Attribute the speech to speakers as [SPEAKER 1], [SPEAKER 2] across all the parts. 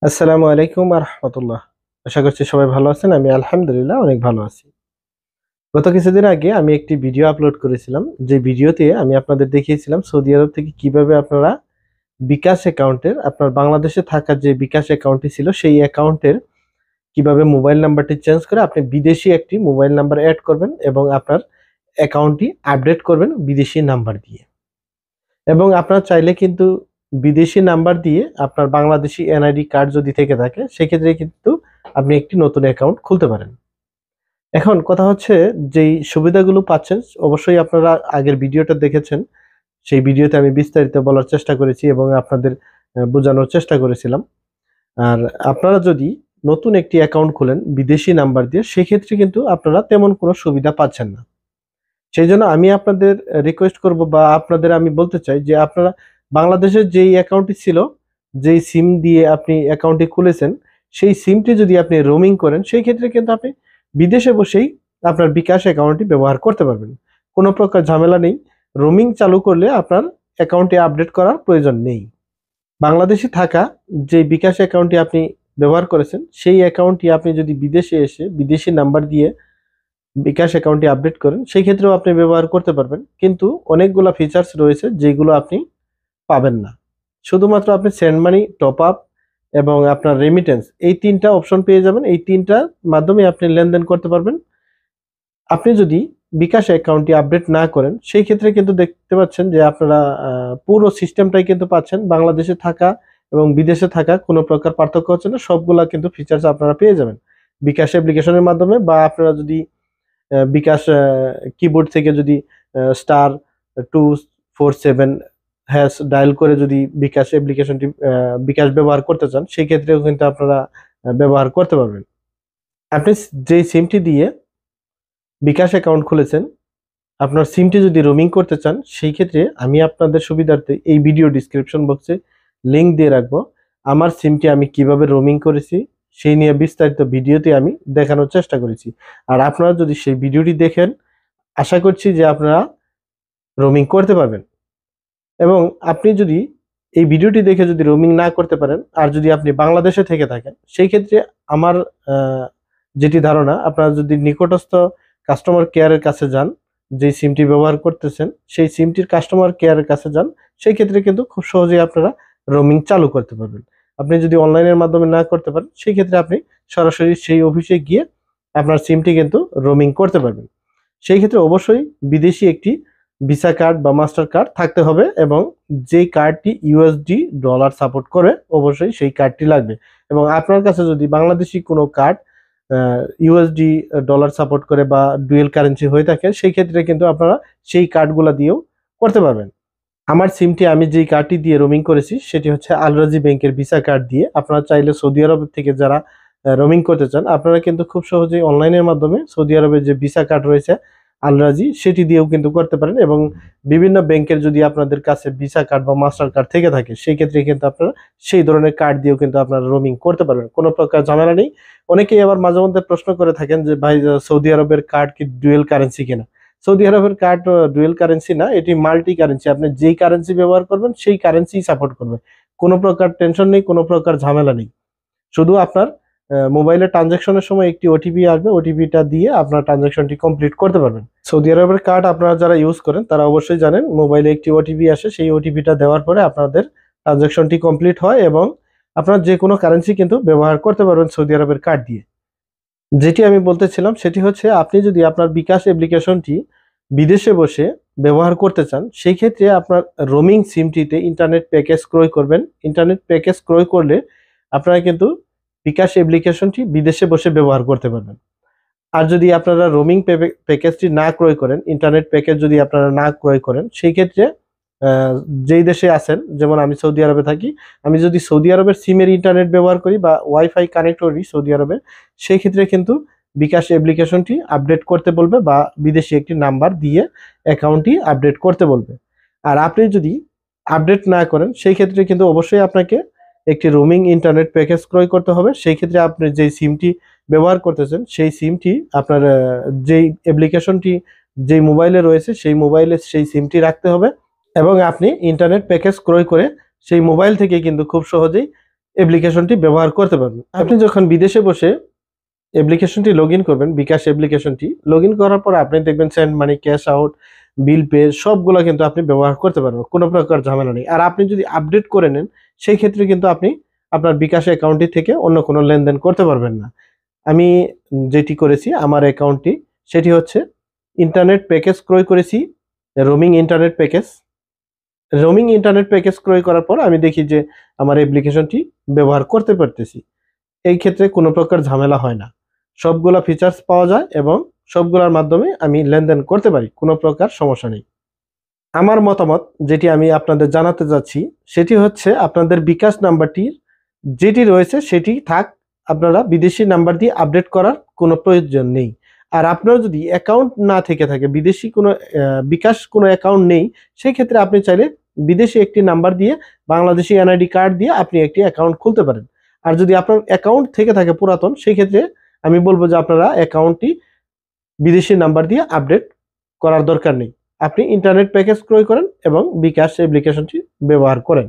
[SPEAKER 1] আসসালামু আলাইকুম রহমতুল্লাহ। আশা করছি সবাই ভালো আছেন। আমি আলহামদুলিল্লাহ অনেক ভালো আছি। গত কিছুদিন আগে আমি একটি ভিডিও আপলোড করেছিলাম, যে ভিডিওতে আমি আপনাদের দেখিয়েছিলাম সৌদি আরব থেকে কিভাবে আপনারা বিকাশ অ্যাকাউন্টের, আপনার বাংলাদেশে থাকা যে বিকাশ অ্যাকাউন্টটি ছিল সেই অ্যাকাউন্টের কিভাবে মোবাইল নাম্বারটি চেঞ্জ করে আপনি বিদেশি একটি মোবাইল নাম্বার অ্যাড করবেন এবং আপনার অ্যাকাউন্টটি আপডেট করবেন বিদেশি নাম্বার দিয়ে। এবং আপনারা চাইলে কিন্তু বিদেশি নাম্বার দিয়ে আপনার বাংলাদেশি এনআইডি কার্ড যদি থেকে থাকে সেক্ষেত্রে কিন্তু আপনি একটি নতুন অ্যাকাউন্ট খুলতে পারেন। এখন কথা হচ্ছে, যেই সুবিধাগুলো পাচ্ছেন অবশ্যই আপনারা আগের ভিডিওটা দেখেছেন। সেই ভিডিওতে আমি বিস্তারিত বলার চেষ্টা করেছি এবং আপনাদের বোঝানোর চেষ্টা করেছিলাম। আর আপনারা যদি নতুন একটি অ্যাকাউন্ট খুলেন বিদেশি নাম্বার দিয়ে, সেক্ষেত্রে কিন্তু আপনারা তেমন কোনো সুবিধা পাচ্ছেন না। সেই জন্য আমি আপনাদের রিকোয়েস্ট করব বা আপনাদের আমি বলতে চাই যে আপনারা বাংলাদেশের যেই অ্যাকাউন্টটি ছিল, যেই সিম দিয়ে আপনি অ্যাকাউন্টটি খুলেছেন, সেই সিমটি যদি আপনি রোমিং করেন সেই ক্ষেত্রে কিন্তু আপনি বিদেশে বসেই আপনার বিকাশ অ্যাকাউন্টটি ব্যবহার করতে পারবেন। কোনো প্রকার ঝামেলা নেই। রোমিং চালু করলে আপনার অ্যাকাউন্টটি আপডেট করার প্রয়োজন নেই। বাংলাদেশে থাকা যে বিকাশ অ্যাকাউন্টটি আপনি ব্যবহার করেছেন সেই অ্যাকাউন্টটি আপনি যদি বিদেশে এসে বিদেশি নাম্বার দিয়ে বিকাশ অ্যাকাউন্টটি আপডেট করেন সেই ক্ষেত্রেও আপনি ব্যবহার করতে পারবেন, কিন্তু অনেকগুলো ফিচার্স রয়েছে যেগুলো আপনি পাবেন না। শুধুমাত্র আপনি সেন্ড মানি, টপ আপ এবং আপনার রেমিটেন্স, এই তিনটা অপশন পেয়ে যাবেন। এই তিনটার মাধ্যমে আপনি লেনদেন করতে পারবেন। আপনি যদি বিকাশ অ্যাকাউন্টটি আপডেট না করেন সেই ক্ষেত্রে কিন্তু দেখতে পাচ্ছেন যে আপনারা পুরো সিস্টেমটাই কিন্তু পাচ্ছেন। বাংলাদেশে থাকা এবং বিদেশে থাকা কোনো প্রকার পার্থক্য হচ্ছে না, সবগুলা কিন্তু ফিচার্স আপনারা পেয়ে যাবেন বিকাশ অ্যাপ্লিকেশনের মাধ্যমে। বা আপনারা যদি বিকাশ কিবোর্ড থেকে যদি *247# ডায়াল করে যদি বিকাশ অ্যাপ্লিকেশনটি বিকাশ ব্যবহার করতে চান সেই ক্ষেত্রেও কিন্তু আপনারা ব্যবহার করতে পারবেন। আপনি যেই সিমটি দিয়ে বিকাশ অ্যাকাউন্ট খুলেছেন, আপনার সিমটি যদি রোমিং করতে চান সেই ক্ষেত্রে আমি আপনাদের সুবিধার্থে এই ভিডিও ডিসক্রিপশন বক্সে লিংক দিয়ে রাখবো। আমার সিমটি আমি কিভাবে রোমিং করেছি সেই নিয়ে বিস্তারিত ভিডিওতে আমি দেখানোর চেষ্টা করেছি। আর আপনারা যদি সেই ভিডিওটি দেখেন আশা করছি যে আপনারা রোমিং করতে পারবেন। এবং আপনি যদি এই ভিডিওটি দেখে যদি রোমিং না করতে পারেন আর যদি আপনি বাংলাদেশে থেকে থাকেন সেই ক্ষেত্রে আমার যেটি ধারণা, আপনারা যদি নিকটস্থ কাস্টমার কেয়ারের কাছে যান, যে সিমটি ব্যবহার করতেছেন সেই সিমটির কাস্টমার কেয়ারের কাছে যান, সেই ক্ষেত্রে কিন্তু খুব সহজেই আপনারা রোমিং চালু করতে পারবেন। আপনি যদি অনলাইনের মাধ্যমে না করতে পারেন সেই ক্ষেত্রে আপনি সরাসরি সেই অফিসে গিয়ে আপনার সিমটি কিন্তু রোমিং করতে পারবেন। সেই ক্ষেত্রে অবশ্যই বিদেশি একটি ভিসা কার্ড বা মাস্টার কার্ড থাকতে হবে এবং যেই কার্ডটি ইউএসডি ডলার সাপোর্ট করে অবশ্যই সেই কার্ডটি লাগবে। এবং আপনার কাছে যদি বাংলাদেশি কোনো কার্ড ইউএসডি ডলার সাপোর্ট করে বা ডুয়েল কারেন্সি হয়ে থাকে সেই ক্ষেত্রে কিন্তু আপনারা সেই কার্ডগুলো দিয়েও করতে পারবেন। আমার সিমটি আমি যেই কার্ডটি দিয়ে রোমিং করেছি সেটি হচ্ছে আল রাজি ব্যাংকের ভিসা কার্ড দিয়ে। আপনারা চাইলে সৌদি আরব থেকে যারা রোমিং করতে চান আপনারা কিন্তু খুব সহজেই অনলাইনের মাধ্যমে সৌদি আরবের যে ভিসা কার্ড রয়েছে আল রাজি সেটি দিয়েও কিন্তু করতে পারেন। এবং বিভিন্ন ব্যাংকের যদি আপনাদের কাছে ভিসা কার্ড বা মাস্টার কার্ড থেকে থাকে সেই ক্ষেত্রে কিন্তু আপনারা সেই ধরনের কার্ড দিয়েও কিন্তু আপনারা রোমিং করতে পারবেন, কোনো প্রকার ঝামেলা নেই। অনেকেই আবার মাঝে মধ্যে প্রশ্ন করে থাকেন যে ভাই সৌদি আরবের কার্ড কি ডুয়েল কারেন্সি কিনা? সৌদি আরবের কার্ড ডুয়েল কারেন্সি না, এটি মাল্টি কারেন্সি। আপনি যেই কারেন্সি ব্যবহার করবেন সেই কারেন্সি সাপোর্ট করবে। কোনো প্রকার টেনশন নেই, কোনো প্রকার ঝামেলা নেই। শুধু আপনার মোবাইলে ট্রানজাকশনের সময় একটি ওটিপি আসবে, ওটিপিটা দিয়ে আপনার ট্রানজাকশনটি কমপ্লিট করতে পারবেন। সৌদি আরবের কার্ড আপনারা যারা ইউজ করেন তারা অবশ্যই জানেন মোবাইলে একটি ওটিপি আসে, সেই ওটিপিটা দেওয়ার পরে আপনাদের ট্রানজাকশনটি কমপ্লিট হয় এবং আপনার যে কোনো কারেন্সি কিন্তু ব্যবহার করতে পারবেন সৌদি আরবের কার্ড দিয়ে। যেটি আমি বলতেছিলাম সেটি হচ্ছে, আপনি যদি আপনার বিকাশ অ্যাপ্লিকেশনটি বিদেশে বসে ব্যবহার করতে চান সেই ক্ষেত্রে আপনার রোমিং সিমটিতে ইন্টারনেট প্যাকেজ ক্রয় করবেন। ইন্টারনেট প্যাকেজ ক্রয় করলে আপনারা কিন্তু বিকাশ অ্যাপ্লিকেশনটি বিদেশে বসে ব্যবহার করতে পারবেন। আর যদি আপনারা রোমিং প্যাকেজটি না ক্রয় করেন, ইন্টারনেট প্যাকেজ যদি আপনারা না ক্রয় করেন সেই ক্ষেত্রে যেই দেশে আছেন, যেমন আমি সৌদি আরবে থাকি, আমি যদি সৌদি আরবের সিমের ইন্টারনেট ব্যবহার করি বা ওয়াইফাই কানেক্ট করি সৌদি আরবে, সেই ক্ষেত্রে কিন্তু বিকাশ অ্যাপ্লিকেশনটি আপডেট করতে বলবে বা বিদেশি একটি নাম্বার দিয়ে অ্যাকাউন্টটি আপডেট করতে বলবে। আর আপনি যদি আপডেট না করেন সেই ক্ষেত্রে কিন্তু অবশ্যই আপনাকে একটি রোমিং ইন্টারনেট প্যাকেজ ক্রয় করতে হবে। সেই ক্ষেত্রে আপনি যেই সিমটি ব্যবহার করতেছেন সেই সিমটি আপনার যেই অ্যাপ্লিকেশনটি যেই মোবাইলে রয়েছে সেই মোবাইলে সেই সিমটি রাখতে হবে এবং আপনি ইন্টারনেট প্যাকেজ ক্রয় করে সেই মোবাইল থেকে কিন্তু খুব সহজেই অ্যাপ্লিকেশনটি ব্যবহার করতে পারবেন। আপনি যখন বিদেশে বসে অ্যাপ্লিকেশনটি লগ ইন করবেন, বিকাশ অ্যাপ্লিকেশনটি লগ ইন করার পর আপনি দেখবেন send money, cash out, bill pay সবগুলো কিন্তু আপনি ব্যবহার করতে পারবেন, কোনো প্রকার ঝামেলা নেই। আর আপনি যদি আপডেট করে নেন সেই ক্ষেত্রে কিন্তু আপনি আপনার বিকাশ অ্যাকাউন্টটি থেকে অন্য কোনো লেনদেন করতে পারবেন না। আমি যেটি করেছি আমার অ্যাকাউন্টটি, সেটি হচ্ছে ইন্টারনেট প্যাকেজ ক্রয় করেছি, roaming internet package. Roaming internet package ক্রয় করার পর আমি দেখি যে আমার অ্যাপ্লিকেশনটি ব্যবহার করতে পারতেছি। এই ক্ষেত্রে কোনো প্রকার ঝামেলা হয় না, সবগুলা ফিচার্স পাওয়া যায় এবং সবগুলোর মাধ্যমে আমি লেনদেন করতে পারি, কোনো প্রকার সমস্যা নেই। আমার মতামত যেটি আমি আপনাদের জানাতে যাচ্ছি সেটি হচ্ছে আপনাদের বিকাশ নাম্বারটি যেটি রয়েছে সেটি থাক, আপনারা বিদেশি নাম্বার দিয়ে আপডেট করার কোনো প্রয়োজন নেই। আর আপনার যদি অ্যাকাউন্ট না থেকে থাকে, বিদেশি কোনো বিকাশ কোনো অ্যাকাউন্ট নেই, সেই ক্ষেত্রে আপনি চাইলে বিদেশি একটি নাম্বার দিয়ে বাংলাদেশি এনআইডি কার্ড দিয়ে আপনি একটি অ্যাকাউন্ট খুলতে পারেন। আর যদি আপনার অ্যাকাউন্ট থেকে থাকে পুরাতন, সেই ক্ষেত্রে আমি বলবো যে আপনারা অ্যাকাউন্টটি বিদেশি নাম্বার দিয়ে আপডেট করার দরকার নেই। আপনি ইন্টারনেট প্যাকেজ ক্রয় করেন এবং বিকাশ অ্যাপ্লিকেশনটি ব্যবহার করেন।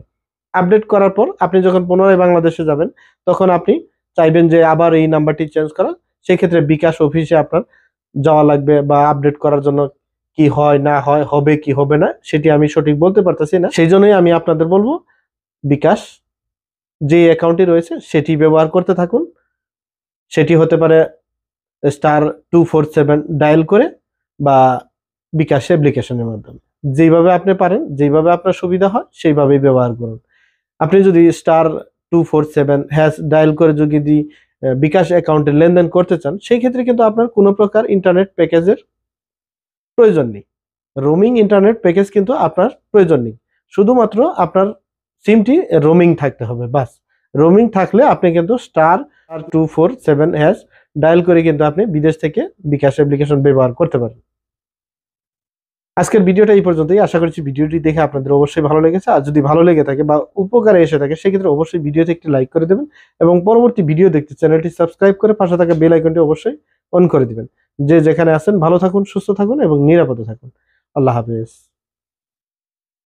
[SPEAKER 1] আপডেট করার পর আপনি যখন পুনরায় বাংলাদেশে যাবেন তখন আপনি চাইবেন যে আবার এই নাম্বারটি চেঞ্জ করা, সেই ক্ষেত্রে বিকাশ অফিসে আপনার যাওয়া লাগবে, বা আপডেট করার জন্য কি হয় না হয়, হবে কি হবে না সেটি আমি সঠিক বলতে পারতেছি না। সেই জন্যই আমি আপনাদের বলবো বিকাশ যে অ্যাকাউন্টটি রয়েছে সেটি ব্যবহার করতে থাকুন। সেটি হতে পারে *247 ডায়াল করে বা বিকাশ অ্যাপ্লিকেশনের মাধ্যমে, যেইভাবে আপনি পারেন, যেইভাবে আপনার সুবিধা হয় সেইভাবেই ব্যবহার করুন। আপনি যদি *247# ডায়াল করে যদি বিকাশ অ্যাকাউন্টে লেনদেন করতে চান, সেই ক্ষেত্রে কিন্তু আপনার কোনো প্রকার ইন্টারনেট প্যাকেজের প্রয়োজন নেই। রোমিং ইন্টারনেট প্যাকেজ কিন্তু আপনার প্রয়োজন নেই, শুধুমাত্র আপনার সিমটি রোমিং থাকতে হবে, বাস। রোমিং থাকলে আপনি কিন্তু *247# ডায়াল করে কিন্তু আপনি বিদেশ থেকে বিকাশ অ্যাপ্লিকেশন ব্যবহার করতে পারেন। আজকের ভিডিওটা এই পর্যন্তই। আশা করছি ভিডিওটি দেখে আপনাদের অবশ্যই ভালো লেগেছে। আর যদি ভালো লেগে থাকে বা উপকারে এসে থাকে সেক্ষেত্রে অবশ্যই ভিডিওতে একটি লাইক করে দেবেন এবং পরবর্তী ভিডিও দেখতে চ্যানেলটি সাবস্ক্রাইব করে পাশে থাকা বেল আইকনটি অবশ্যই অন করে দিবেন। যে যেখানে আছেন ভালো থাকুন, সুস্থ থাকুন এবং নিরাপদে থাকুন। আল্লাহ হাফেজ।